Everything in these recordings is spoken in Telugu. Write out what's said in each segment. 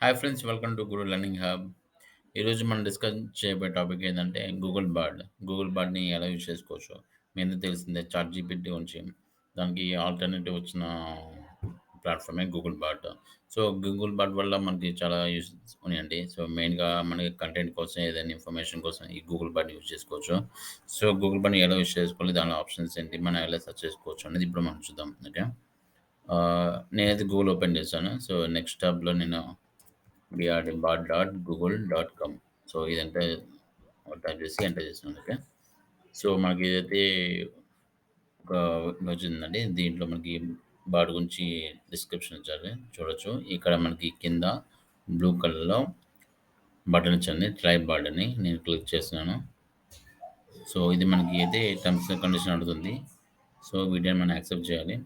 Hi friends, welcome to Guru learning hub. ఈరోజు మనం డిస్కస్ చేయబోయే టాపిక్ ఏంటంటే గూగుల్ బార్డ్. గూగుల్ బార్డ్‌ని ఎలా యూజ్ చేసుకోవచ్చో. మీ అందరికీ తెలిసిందే చాట్ జీపీటీ గురించి. దానికి ఆల్టర్‌నేటివ్ వచ్చిన ప్లాట్‌ఫామే Google Bard. So, Google Bard వల్ల మనకి చాలా యూజెస్ ఉన్నాయండి. సో, మెయిన్‌గా మనకి కంటెంట్ కోసం ఏదైనా ఇన్ఫర్మేషన్ కోసం ఈ గూగుల్ బార్డ్‌ని యూజ్ చేసుకోవచ్చు. సో, గూగుల్ బార్డ్‌ని ఎలా యూజ్ చేసుకోవాలి? దానిలో ఆప్షన్స్ ఏంటి? మనం ఎలా సెర్చ్ చేసుకోవచ్చు అనేది ఇప్పుడు మనం చూద్దాం. ఓకే. నేనైతే గూగుల్ ఓపెన్ చేశాను. సో, నెక్స్ట్ టాబ్‌లో నేను brdbot.google.com. సో, ఇదంటే టైప్ చేసి ఎంటర్ చేస్తున్నాను. ఓకే. సో, మనకి ఏదైతే ఒక వచ్చిందండి. దీంట్లో మనకి బార్డ్ గురించి డిస్క్రిప్షన్ ఇచ్చారు. చూడొచ్చు. ఇక్కడ మనకి కింద బ్లూ కలర్‌లో బటన్ ఇచ్చారండి. ట్రై బార్డ్ అని. నేను క్లిక్ చేస్తున్నాను. సో, ఇది మనకి అయితే టర్మ్స్ అండ్ కండిషన్ అడుగుతుంది. సో, వీటిని మనం యాక్సెప్ట్ చేయాలి.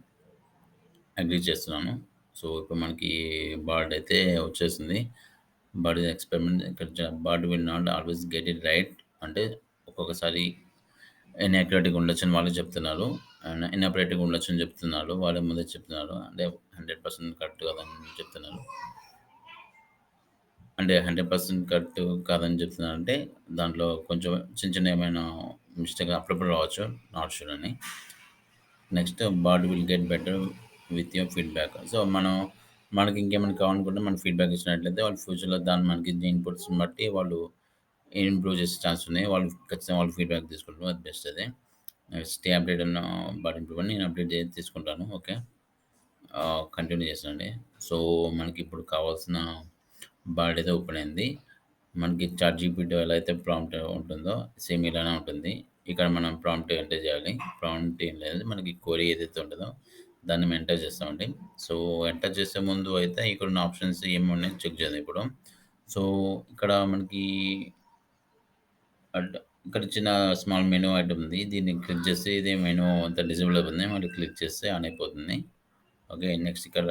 అగ్రీ చేస్తున్నాను. సో, ఇప్పుడు మనకి బార్డ్ అయితే వచ్చేసింది. బార్డ్ ఎక్స్‌పెరిమెంట్ ఇక్కడ board will not always get it right అంటే ఒక్కొక్కసారి ఇన్‌యాక్యురేట్‌గా ఉండొచ్చని వాళ్ళు చెప్తున్నారు. ఇన్‌ఆపరేటివ్‌గా ఉండొచ్చని చెప్తున్నారు. వాళ్ళే ముందే చెప్తున్నారు. అంటే 100% కరెక్ట్ కాదని చెప్తున్నారు. అంటే 100% కరెక్ట్ కాదని చెప్తున్నారంటే దాంట్లో కొంచెం చిన్న చిన్న ఏమైనా మిస్టేక్ అప్పుడప్పుడు రావచ్చు. నాట్ ష్యూర్ అని. Next board will get better with your feedback. So, మనకి ఇంకేమైనా కావాలనుకుంటే మనం ఫీడ్‌బ్యాక్ ఇచ్చినట్లయితే వాళ్ళు ఫ్యూచర్‌లో దాన్ని మనకి ఇచ్చిన ఇన్‌పుట్స్‌ని బట్టి వాళ్ళు ఇంప్రూవ్ చేసే ఛాన్స్ ఉన్నాయి. వాళ్ళు ఖచ్చితంగా వాళ్ళు ఫీడ్‌బ్యాక్ తీసుకుంటారు. అది బెస్ట్ అది. స్టే అప్డేట్ అన్న బార్డ్ ఇంప్రూవ్ అని నేను అప్డేట్ తీసుకుంటాను. ఓకే. కంటిన్యూ చేశానండి. సో, మనకిప్పుడు కావాల్సిన బార్డ్ అయితే ఓపెన్ అయింది. మనకి చాట్‌జీపీటీలో ఎలా అయితే ప్రాంప్ట్ ఉంటుందో సేమ్ ఇలానే ఉంటుంది. ఇక్కడ మనం ప్రాంప్ట్ ఎంటర్ చేయాలి. ప్రాంప్ట్ ఏం లేదు. మనకి క్వెరీ ఏదైతే ఉంటదో దాన్ని మనం ఎంటర్ చేస్తామండి. సో, ఎంటర్ చేసే ముందు అయితే ఇక్కడున్న ఆప్షన్స్ ఏమున్నాయో చెక్ చేద్దాం ఇప్పుడు. సో, ఇక్కడ మనకి అడ్ ఇక్కడ చిన్న స్మాల్ మెనూ ఐటెమ్ ఉంది. దీన్ని క్లిక్ చేస్తే ఇది మెనూ అంతా డిజేబుల్ అవుతుంది. మళ్ళీ క్లిక్ చేస్తే ఆన్ అయిపోతుంది. ఓకే. నెక్స్ట్ ఇక్కడ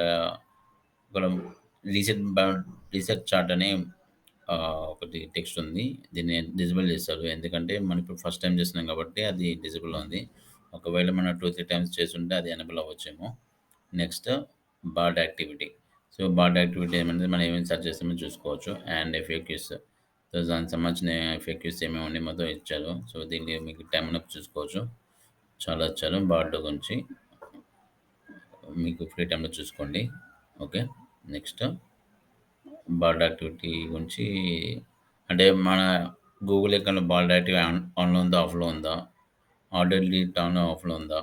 రీసెట్ చార్ట్ అనే ఒకటి టెక్స్ట్ ఉంది. దీన్ని డిజేబుల్ చేశారు. ఎందుకంటే మనం ఇప్పుడు ఫస్ట్ టైమ్ చేస్తున్నాం కాబట్టి అది డిజేబుల్‌లో ఉంది. ఒకవేళ మనం 2, 3 టైమ్స్ చేసుంటే అది ఎనేబుల్ అవ్వచ్చేమో. Next Bard activity. So, Bard activity ఏమంటే మనం ఏమేమి సెర్చ్ చేస్తామో చూసుకోవచ్చు. And FAQs. సో, దానికి సంబంధించిన ఎఫ్ఏక్యూస్ ఏమేమి ఉన్నాయి మొత్తం ఇచ్చారు. సో, దీన్ని మీకు టైమ్ ఉన్నప్పుడు చూసుకోవచ్చు. చాలా ఇచ్చారు బార్డ్ గురించి. మీకు ఫ్రీ టైమ్‌లో చూసుకోండి. ఓకే. నెక్స్ట్ బార్డ్ యాక్టివిటీ గురించి అంటే మన గూగుల్ అకౌంట్‌లో బార్డ్ యాక్టివ్ ఆన్‌లో ఉందా? ఆఫ్‌లో ఉందా? ఆర్డర్ డిలీట్ ఆన్, ఆఫ్‌లో ఉందా?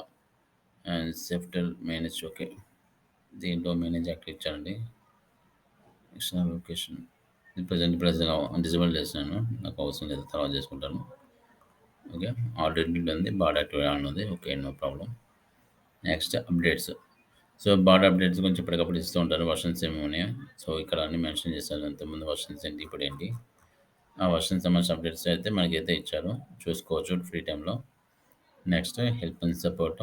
అండ్ సెఫ్టర్ మేనేజ్ ఓకే. దీంట్లో మేనేజ్ యాక్టివ్ ఇచ్చానండి. ఎక్స్టర్నల్ లొకేషన్ ప్రెజెంట్ డిజేబుల్ చేశాను. నాకు అవసరం లేదు. తర్వాత చేసుకుంటాను. ఓకే. ఆర్డర్ డిలీట్ ఉంది. బార్డ్ యాక్టివ్ ఆన్ ఉంది. Okay. No problem. Next updates. So, Bard updates గురించి ఎప్పటికప్పుడు ఇస్తూ ఉంటారు. వర్షన్స్ ఏమేమి ఉన్నాయో. సో, ఇక్కడ అన్నీ మెన్షన్ చేశారు. ఇంతకుముందు వర్షన్స్ ఏంటి? ఇప్పుడేంటి? ఆ వర్షన్‌కి సంబంధించిన అప్డేట్స్ అయితే మనకైతే ఇచ్చారు. చూసుకోవచ్చు ఫ్రీ టైమ్‌లో. Next help and support.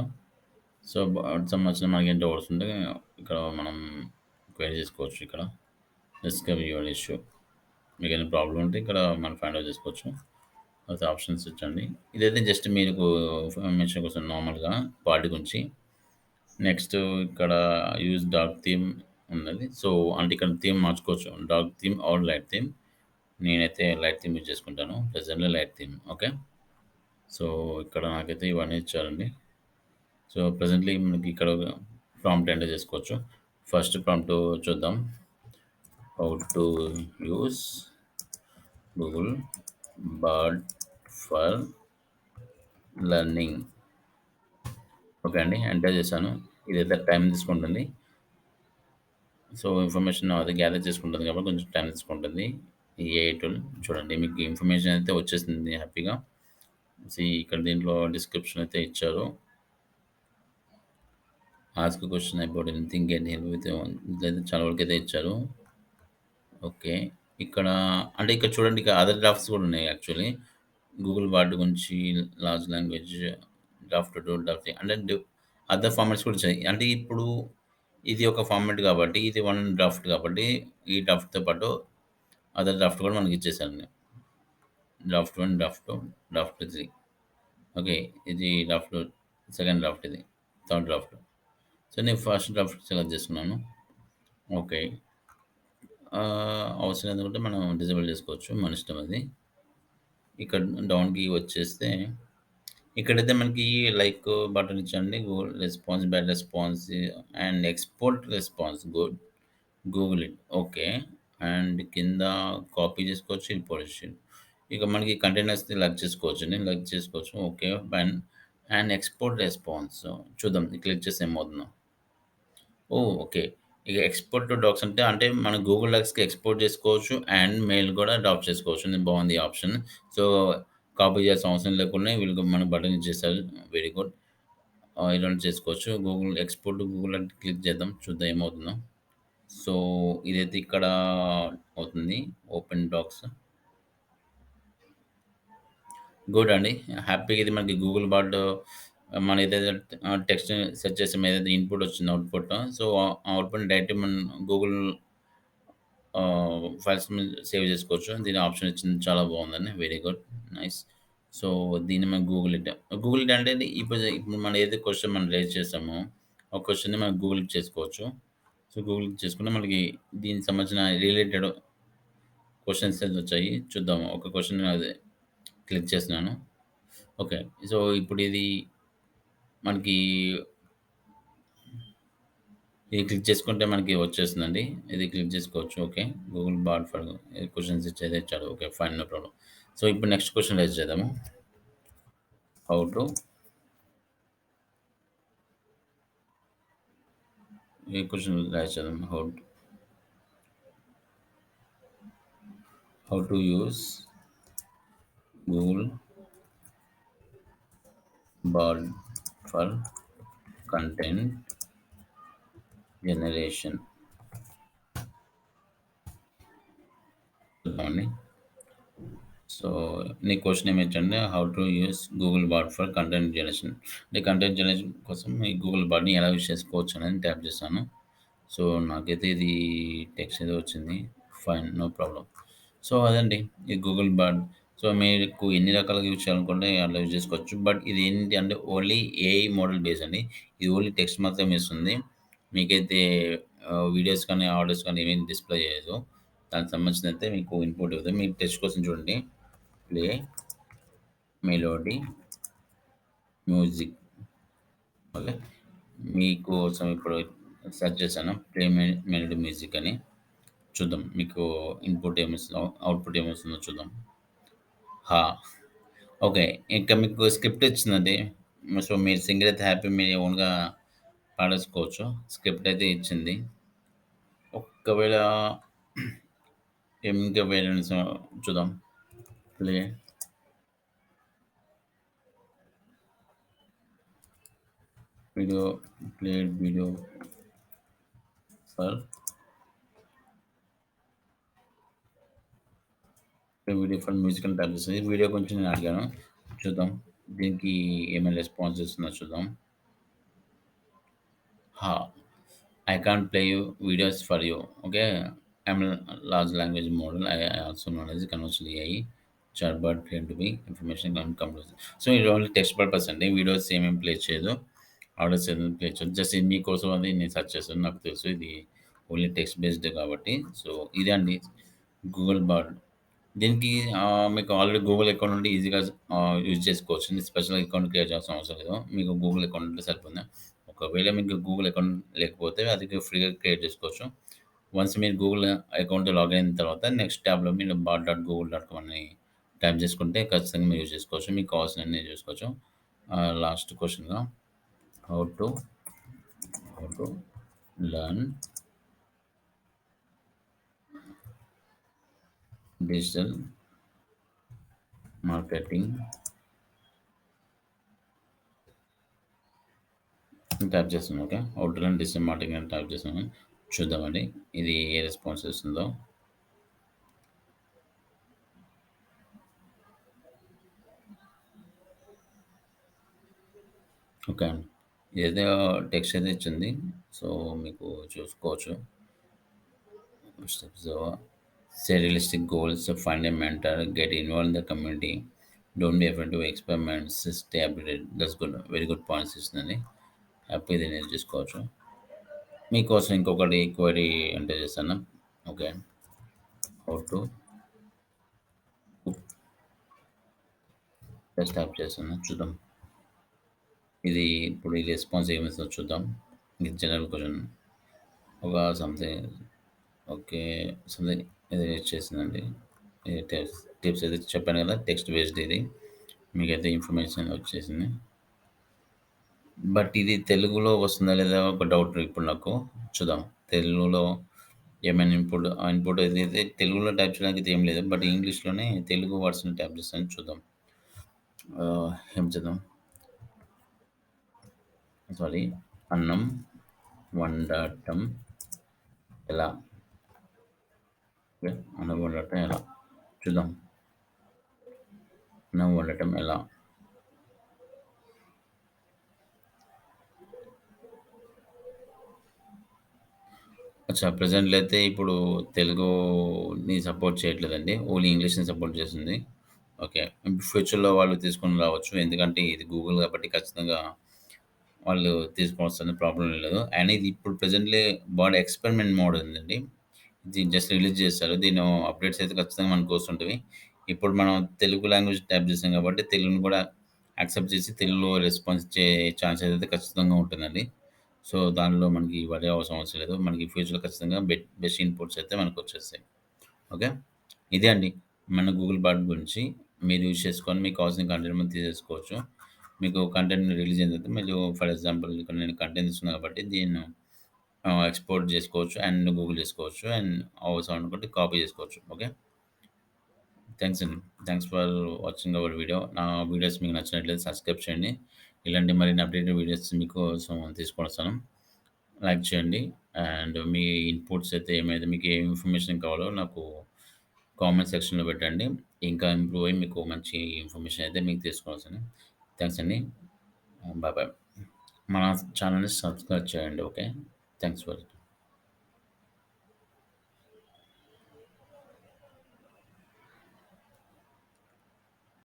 So, వాటికి సంబంధించిన మనకేం డౌట్స్ ఉంటే ఇక్కడ మనం క్వెరీ చేసుకోవచ్చు ఇక్కడ. Discover your issue. మీకేమైనా ప్రాబ్లమ్ ఉంటే ఇక్కడ మనం ఫైండ్ ఔట్ చేసుకోవచ్చు. తర్వాత ఆప్షన్స్ ఇచ్చండి. ఇదైతే జస్ట్ మీకు ఇన్ఫర్మేషన్ కోసం నార్మల్‌గా వాటి గురించి. నెక్స్ట్ ఇక్కడ యూజ్ డార్క్ థీమ్ ఉన్నది. సో, అంటే ఇక్కడ థీమ్ మార్చుకోవచ్చు. Dark theme or light theme. నేనైతే లైట్ థీమ్ యూజ్ చేసుకుంటాను. ప్రెజెంట్‌లో లైట్ థీమ్. ఓకే. సో, ఇక్కడ నాకైతే ఇవన్నీ ఇచ్చారండి. సో, ప్రెజెంట్‌లీ మనకి ఇక్కడ ప్రాంప్ట్ ఎంటర్ చేసుకోవచ్చు. ఫస్ట్ ప్రాంప్ట్ చూద్దాం. How to use Google Bard for learning. Okay అండి. ఎంటర్ చేశాను. ఇదైతే టైం తీసుకుంటుంది. సో, ఇన్ఫర్మేషన్ అది గ్యాదర్ చేసుకుంటుంది కాబట్టి కొంచెం టైం తీసుకుంటుంది. ఈ ఏఐ టూల్ చూడండి మీకు ఇన్ఫర్మేషన్ అయితే వచ్చేసింది హ్యాపీగా. ఇక్కడ దీంట్లో డిస్క్రిప్షన్ అయితే ఇచ్చారు. Ask question about anything can help with ఇట్లయితే చాలా వరకైతే ఇచ్చారు. ఓకే. ఇక్కడ అంటే ఇక్కడ చూడండి ఇక అదర్ డ్రాఫ్ట్స్ కూడా ఉన్నాయి యాక్చువల్లీ. గూగుల్ బార్డ్ గురించి లార్జ్ లాంగ్వేజ్ డ్రాఫ్ట్ 2, డ్రాఫ్ట్ 3 అంటే అదర్ ఫార్మాట్స్ కూడా వచ్చాయి. అంటే ఇప్పుడు ఇది ఒక ఫార్మాట్ కాబట్టి, ఇది వన్ డ్రాఫ్ట్ కాబట్టి, ఈ డ్రాఫ్ట్‌తో పాటు అదర్ డ్రాఫ్ట్ కూడా మనకి ఇచ్చేసారండి. Draft 1, draft 2, draft 3. ఓకే. ఇది డ్రాఫ్ట్ సెకండ్ డ్రాఫ్ట్ ఇది. Third draft. సో, నేను ఫస్ట్ డ్రాఫ్ట్ సెలెక్ట్ చేసుకున్నాను. ఓకే. అవసరం లేదనుకుంటే మనం డిజేబుల్ చేసుకోవచ్చు. మన ఇష్టం అది. ఇక్కడ డౌన్‌కి వచ్చేస్తే ఇక్కడైతే మనకి లైక్ బటన్ ఇచ్చాడండి. Response by response and export response Google it. Okay. And కింద కాపీ చేసుకోవచ్చు, ఇంపోర్ట్ చేసి ఇక మనకి కంటైనర్స్ లగ్ చేసుకోవచ్చండి. లగ్ చేసుకోవచ్చు. ఓకే. అండ్ ఎక్స్‌పోర్ట్ రెస్పాన్స్ చూద్దాం. క్లిక్ చేస్తే ఏమవుతుందో. ఓహ్! ఓకే. ఇక ఎక్స్‌పోర్ట్ టు డాక్స్ అంటే మనం గూగుల్ డాక్స్‌కి ఎక్స్‌పోర్ట్ చేసుకోవచ్చు అండ్ మెయిల్ కూడా డ్రాప్ చేసుకోవచ్చు. బాగుంది ఈ ఆప్షన్. సో, కాపీ చేయాల్సిన అవసరం లేకుండా వీళ్ళు మనకు బటన్ ఇచ్చేసారు. Very good. ఇలాంటివి చేసుకోవచ్చు. గూగుల్ ఎక్స్‌పోర్ట్ టు గూగుల్ అంటే క్లిక్ చేద్దాం. చూద్దాం ఏమవుతుందో. సో, ఇదైతే ఇక్కడ అవుతుంది. Open docs. గుడ్ అండి. హ్యాపీగా ఇది మనకి గూగుల్ బార్డ్ మనం ఏదైతే టెక్స్ట్ సెర్చ్ చేసామో ఏదైతే ఇన్‌పుట్ వచ్చిందో అవుట్‌పుట్. సో, ఆ అవుట్‌పుట్‌ని డైరెక్ట్‌గా మనం గూగుల్ ఫైల్స్ మీద సేవ్ చేసుకోవచ్చు. దీని ఆప్షన్ ఇచ్చింది చాలా బాగుందండి. Very good. నైస్. సో, దీన్ని మనం గూగుల్ ఇట్ అంటే ఇప్పుడు మనం ఏదైతే క్వెషన్ మనం రైజ్ చేసామో, ఆ క్వెషన్‌ని మనం గూగుల్‌కి చేసుకోవచ్చు. సో, గూగుల్‌కి చేసుకుంటే మనకి దీనికి సంబంధించిన రిలేటెడ్ క్వెషన్స్ అయితే వచ్చాయి. చూద్దాం. ఒక క్వెషన్ అదే క్లిక్ చేస్తున్నాను. ఓకే. సో, ఇప్పుడు ఇది మనకి ఇది క్లిక్ చేసుకుంటే మనకి వచ్చేస్తుందండి. ఇది క్లిక్ చేసుకోవచ్చు. Okay. Google Bard for questions ఇచ్చేది ఇచ్చాడు. Okay. Fine. No problem. So, ఇప్పుడు నెక్స్ట్ క్వెషన్ రైజ్ చేద్దాము. హౌ టు ఈ క్వెషన్ రైజ్ చేద్దాం. How to use Google Bard for content generation చూద్దామండి. సో, నీ క్వెషన్ ఏమిటంటే how to use Google Bard for content generation. అంటే కంటెంట్ జనరేషన్ కోసం ఈ గూగుల్ బాట్‌ని ఎలా యూజ్ చేసుకోవచ్చు అనేది ట్యాప్ చేశాను. సో, నాకైతే ఇది టెక్స్ట్ ఏదో వచ్చింది. ఫైన్. No problem. సో, అదండి ఈ గూగుల్ బాట్. సో, మీకు ఎన్ని రకాలుగా యూజ్ చేయాలనుకుంటే అట్లా యూజ్ చేసుకోవచ్చు. బట్ ఇది ఏంటి అంటే ఓన్లీ ఏఐ మోడల్ బేస్ అండి. ఇది ఓన్లీ టెక్స్ట్ మాత్రమే ఇస్తుంది. మీకైతే వీడియోస్ కానీ, ఆడియోస్ కానీ ఏమేమి డిస్‌ప్లే చేయదు. దానికి సంబంధించిందైతే మీకు ఇన్‌పుట్ ఇవ్వదు. మీరు టెక్స్ట్ కోసం చూడండి. Play melody music. ఓకే. మీకోసం ఇప్పుడు సెర్చ్ చేశాను. ప్లే మెలోడీ మ్యూజిక్ అని. చూద్దాం. మీకు ఇన్‌పుట్ ఏమొస్తుందో, అవుట్‌పుట్ ఏమొస్తుందో చూద్దాం. హా! ఓకే. ఇంకా మీకు స్క్రిప్ట్ ఇచ్చిందండి. సో, మీరు సింగర్ అయితే హ్యాపీ మీరు ఓన్‌గా పాడేసుకోవచ్చు. స్క్రిప్ట్ అయితే ఇచ్చింది. ఒకవేళ ఇంకా వేరే చూద్దాం. Play video video for video for music అని టైప్ చేసింది. వీడియో గురించి నేను అడిగాను. చూద్దాం. దీనికి ఏమైనా రెస్పాన్స్ ఇస్తుందో చూద్దాం. హా! I can't play you videos for you. Okay. I'm a large language model. I also known as conversational AI. Chatbot trained to be information and computer. So ఇది ఓన్లీ టెక్స్ట్ పర్పస్ అండి. వీడియోస్ ఏమేమి ప్లే చేయదు. ఆడియోస్ ఏమేమి ప్లే చేయదు. జస్ట్ ఇది మీకోసం అది నేను సెర్చ్ చేశాను. నాకు తెలుసు ఇది ఓన్లీ టెక్స్ట్ బేస్డ్ కాబట్టి. సో ఇదే అండి గూగుల్ బాట్. దీనికి మీకు ఆల్రెడీ గూగుల్ అకౌంట్ ఉంటే ఈజీగా యూజ్ చేసుకోవచ్చు. స్పెషల్ అకౌంట్ క్రియేట్ చేయాల్సిన అవసరం లేదు. మీకు గూగుల్ అకౌంట్ ఉంటే సరిపోతుంది. ఒకవేళ మీకు గూగుల్ అకౌంట్ లేకపోతే అది ఫ్రీగా క్రియేట్ చేసుకోవచ్చు. వన్స్ మీరు గూగుల్ అకౌంట్‌లో లాగిన్ అయిన తర్వాత నెక్స్ట్ ట్యాబ్‌లో మీరు bot.google.com అని టైప్ చేసుకుంటే ఖచ్చితంగా మీరు యూజ్ చేసుకోవచ్చు. మీకు కావాల్సినన్ని చేసుకోవచ్చు. లాస్ట్ క్వెషన్‌గా how to how to learn digital marketing type చేస్తున్నాను. Okay. How to learn digital marketing అని టైప్ చేస్తున్నాను. చూద్దామండి. ఇది ఏ రెస్పాన్స్ ఇస్తుందో. ఓకే అండి. ఇదైతే టెక్స్ట్ అయితే ఇచ్చింది. సో, మీకు చూసుకోవచ్చు. Steps set realistic goals, find a mentor, get involved in the community. Don't be afraid to experiment, stay updated. That's good. Very good points ఇస్తుందండి. హ్యాపీ దీన్ని చేసుకోవచ్చు. మీకోసం ఇంకొకటి క్వరీ అంటే చేస్తాను. Okay. How to cook just tap చేస్తున్నా చూద్దాం. ఇది ఇప్పుడు ఈ రెస్పాన్స్ ఏమిస్తుందో చూద్దాం. ఇది జనరల్ క్వెషన్. ఒక సంథింగ్ ఓకే. సంథింగ్ ఇది చేసిందండి. ఇది టిప్స్ అయితే చెప్పాను కదా! టెక్స్ట్ బేస్డ్ ఇది. మీకైతే ఇన్ఫర్మేషన్ వచ్చేసింది. బట్ ఇది తెలుగులో వస్తుందా లేదా ఒక డౌట్ ఇప్పుడు నాకు. చూద్దాం. తెలుగులో ఏమైనా ఇన్‌పుట్ ఏదైతే తెలుగులో టైప్ చేయడానికి అయితే ఏం లేదు. బట్ ఇంగ్లీష్‌లోనే తెలుగు వర్డ్స్‌ని టైప్ చేస్తాను చూద్దాం. ఏం చేద్దాం? సారీ. అన్నం వండటం ఎలా? ఓకే. అన్నం వండటం ఎలా? చూద్దాం. అన్నం వండటం ఎలా? అచ్చా! ప్రెజెంట్‌లో అయితే ఇప్పుడు తెలుగుని సపోర్ట్ చేయట్లేదండి. ఓన్లీ ఇంగ్లీష్‌ని సపోర్ట్ చేస్తుంది. ఓకే. ఫ్యూచర్‌లో వాళ్ళు తీసుకొని రావచ్చు. ఎందుకంటే ఇది గూగుల్ కాబట్టి ఖచ్చితంగా వాళ్ళు తీసుకొనొచ్చని ప్రాబ్లమ్ ఏం లేదు. అండ్ ఇది ఇప్పుడు ప్రెజెంట్‌లీ ఎక్స్‌పెరిమెంట్ మోడ్ ఉందండి. ఇది జస్ట్ రిలీజ్ చేశారు. దీని అప్‌డేట్స్ అయితే ఖచ్చితంగా మనకొస్తుంటవి. ఇప్పుడు మనం తెలుగు లాంగ్వేజ్ టైప్ చేసాం కాబట్టి తెలుగుని కూడా యాక్సెప్ట్ చేసి తెలుగులో రెస్పాన్స్ ఇచ్చే ఛాన్స్ అయితే ఖచ్చితంగా ఉంటుందండి. సో, దానిలో మనకి వరి అవ్వాల్సిన అవసరం లేదు. మనకి ఫ్యూచర్‌లో ఖచ్చితంగా బెస్ట్ ఇన్‌పుట్స్ అయితే మనకొచ్చేస్తాయి. ఓకే. ఇదే అండి మన గూగుల్ బార్డ్ గురించి. మీరు యూజ్ చేసుకొని మీకు కావాల్సిన కంటెంట్ మొత్తం తీసేసుకోవచ్చు. మీకు కంటెంట్ రిలీజ్ అయిన తర్వాత మీరు ఫర్ ఎగ్జాంపుల్ ఇక్కడ నేను కంటెంట్ ఇస్తున్నా కాబట్టి దీన్ని ఎక్స్‌పోర్ట్ చేసుకోవచ్చు అండ్ గూగుల్ చేసుకోవచ్చు. అండ్ అవసరం అనుకుంటే కాపీ చేసుకోవచ్చు. ఓకే. థాంక్స్ అండి. Thanks for watching our video. నా వీడియోస్ మీకు నచ్చినట్లయితే సబ్స్క్రైబ్ చేయండి. ఇలాంటి మరిన్ని అప్డేటెడ్ వీడియోస్ మీకోసం తీసుకొనొస్తాను. లైక్ చేయండి. అండ్ మీ ఇన్‌పుట్స్ అయితే ఏమైతే మీకు ఏ ఇన్ఫర్మేషన్ కావాలో నాకు కామెంట్ సెక్షన్‌లో పెట్టండి. ఇంకా ఇంప్రూవ్ అయ్యి మీకు మంచి ఇన్ఫర్మేషన్ అయితే మీకు తీసుకొనొస్తాను. థాంక్స్ అండి. Bye bye. మన ఛానెల్‌ని సబ్స్క్రైబ్ చేయండి. ఓకే. Thanks for